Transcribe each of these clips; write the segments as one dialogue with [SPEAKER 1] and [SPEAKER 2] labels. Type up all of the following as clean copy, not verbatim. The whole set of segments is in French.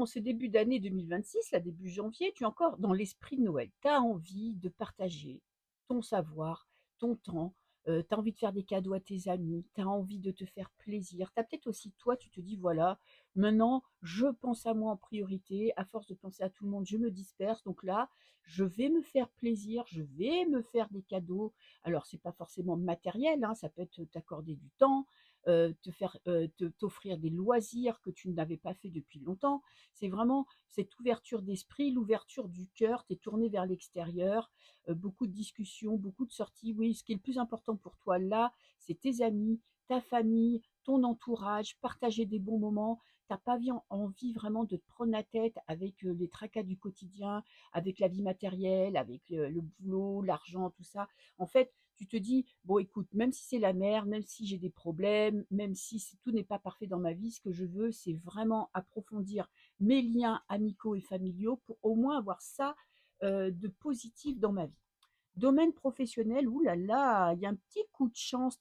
[SPEAKER 1] En ce début d'année 2026, là, début janvier, tu es encore dans l'esprit de Noël. Tu as envie de partager ton savoir, ton temps, tu as envie de faire des cadeaux à tes amis, tu as envie de te faire plaisir. Tu as peut-être aussi toi, tu te dis: «Voilà, maintenant je pense à moi en priorité, à force de penser à tout le monde, je me disperse, donc là, je vais me faire plaisir, je vais me faire des cadeaux». Alors c'est pas forcément matériel, hein, ça peut être t'accorder du temps, te faire, t'offrir des loisirs que tu n'avais pas fait depuis longtemps. C'est vraiment cette ouverture d'esprit, l'ouverture du cœur, tu es tourné vers l'extérieur, beaucoup de discussions, beaucoup de sorties. Oui, ce qui est le plus important pour toi là, c'est tes amis, ta famille, ton entourage, partager des bons moments. Tu as pas envie vraiment de te prendre la tête avec, les tracas du quotidien, avec la vie matérielle, avec le boulot, l'argent, tout ça. En fait, tu te dis: «Bon écoute, même si c'est la merde, même si j'ai des problèmes, même si tout n'est pas parfait dans ma vie, ce que je veux, c'est vraiment approfondir mes liens amicaux et familiaux pour au moins avoir ça, de positif dans ma vie. Domaine professionnel, ouh là là, il y a un petit coup de chance,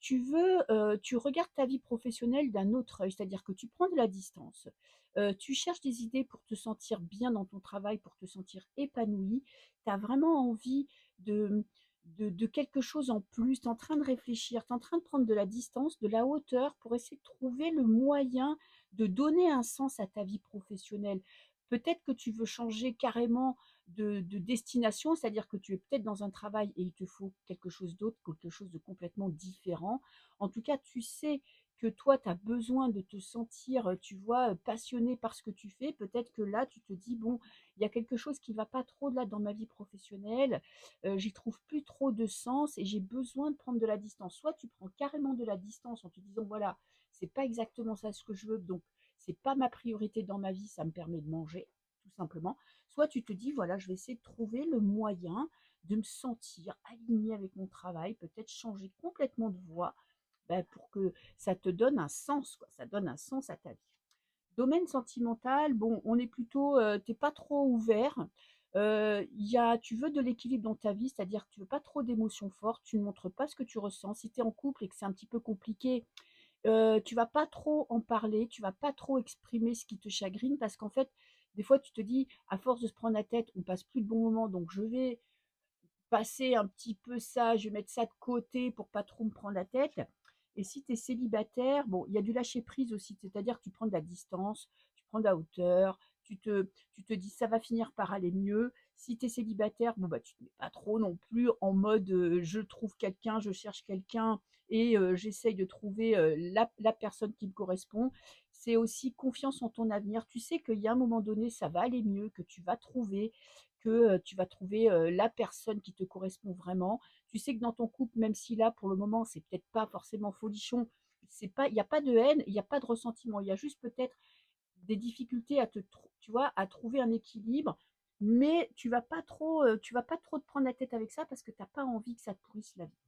[SPEAKER 1] tu regardes ta vie professionnelle d'un autre œil, c'est-à-dire que tu prends de la distance, tu cherches des idées pour te sentir bien dans ton travail, pour te sentir épanoui. Tu as vraiment envie de de quelque chose en plus, tu es en train de réfléchir, tu es en train de prendre de la distance, de la hauteur pour essayer de trouver le moyen de donner un sens à ta vie professionnelle. Peut-être que tu veux changer carrément de destination, c'est-à-dire que tu es peut-être dans un travail et il te faut quelque chose d'autre, quelque chose de complètement différent. En tout cas, tu sais que toi, tu as besoin de te sentir, tu vois, passionné par ce que tu fais. Peut-être que là, tu te dis: «Bon, il y a quelque chose qui va pas trop là dans ma vie professionnelle, j'y trouve plus trop de sens et j'ai besoin de prendre de la distance». Soit tu prends carrément de la distance en te disant: «Voilà, c'est pas exactement ça ce que je veux, donc c'est pas ma priorité dans ma vie, ça me permet de manger, tout simplement». Soit tu te dis: «Voilà, je vais essayer de trouver le moyen de me sentir alignée avec mon travail», peut-être changer complètement de voie, bah, pour que ça te donne un sens, quoi, ça donne un sens à ta vie. Domaine sentimental, bon, on est plutôt, tu pas trop ouvert, il y a tu veux de l'équilibre dans ta vie, c'est-à-dire que tu veux pas trop d'émotions fortes, tu ne montres pas ce que tu ressens. Si tu es en couple et que c'est un petit peu compliqué, tu vas pas trop en parler, tu vas pas trop exprimer ce qui te chagrine parce qu'en fait, des fois, tu te dis: «À force de se prendre la tête, on passe plus de bons moments, donc je vais passer un petit peu ça, je vais mettre ça de côté pour pas trop me prendre la tête». Et si tu es célibataire, bon, il y a du lâcher prise aussi, c'est-à-dire que tu prends de la distance, tu prends de la hauteur, tu te dis: «Ça va finir par aller mieux». Si tu es célibataire, bon, bah, tu te mets pas trop non plus en mode, je trouve quelqu'un, je cherche quelqu'un et j'essaye de trouver, la personne qui me correspond. C'est aussi confiance en ton avenir. Tu sais qu'il y a un moment donné, ça va aller mieux, que tu vas trouver, que, tu vas trouver, la personne qui te correspond vraiment. Tu sais que dans ton couple, même si là, pour le moment, c'est peut-être pas forcément folichon, c'est pas il y a pas de haine, il y a pas de ressentiment. Il y a juste peut-être des difficultés à te trou tu vois, à trouver un équilibre, mais tu vas pas trop te prendre la tête avec ça parce que tu as pas envie que ça te pourrisse la vie.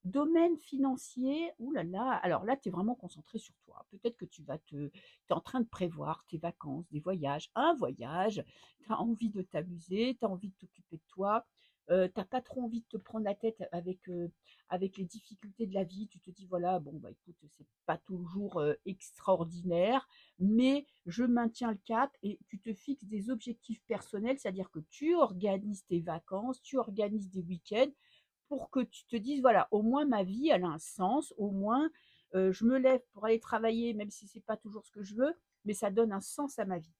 [SPEAKER 1] Domaine financier, ouh là là, alors là, tu es vraiment concentré sur toi. Peut-être que tu es en train de prévoir tes vacances, des voyages, un voyage, tu as envie de t'amuser, tu as envie de t'occuper de toi, tu pas trop envie de te prendre la tête avec les difficultés de la vie. Tu te dis: «Voilà, bon, bah, écoute, c'est pas toujours, extraordinaire, mais je maintiens le cap» et tu te fixes des objectifs personnels, c'est-à-dire que tu organises tes vacances, tu organises des week-ends pour que tu te dises: «Voilà, au moins ma vie, elle a un sens, au moins, je me lève pour aller travailler, même si c'est pas toujours ce que je veux, mais ça donne un sens à ma vie».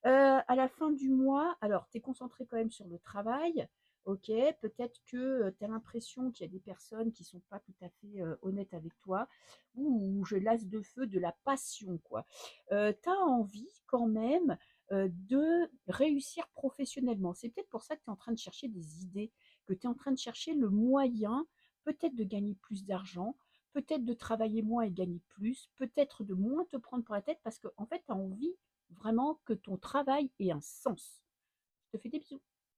[SPEAKER 1] À la fin du mois, alors tu es concentré quand même sur le travail, OK, peut-être que, tu as l'impression qu'il y a des personnes qui sont pas tout à fait, honnêtes avec toi ou je l'as de feu, de la passion, quoi. Tu as envie quand même, de réussir professionnellement. C'est peut-être pour ça que tu es en train de chercher des idées, que tu es en train de chercher le moyen, peut-être de gagner plus d'argent, peut-être de travailler moins et gagner plus, peut-être de moins te prendre pour la tête parce qu'en fait, tu as envie vraiment que ton travail ait un sens. Je te fais des bisous.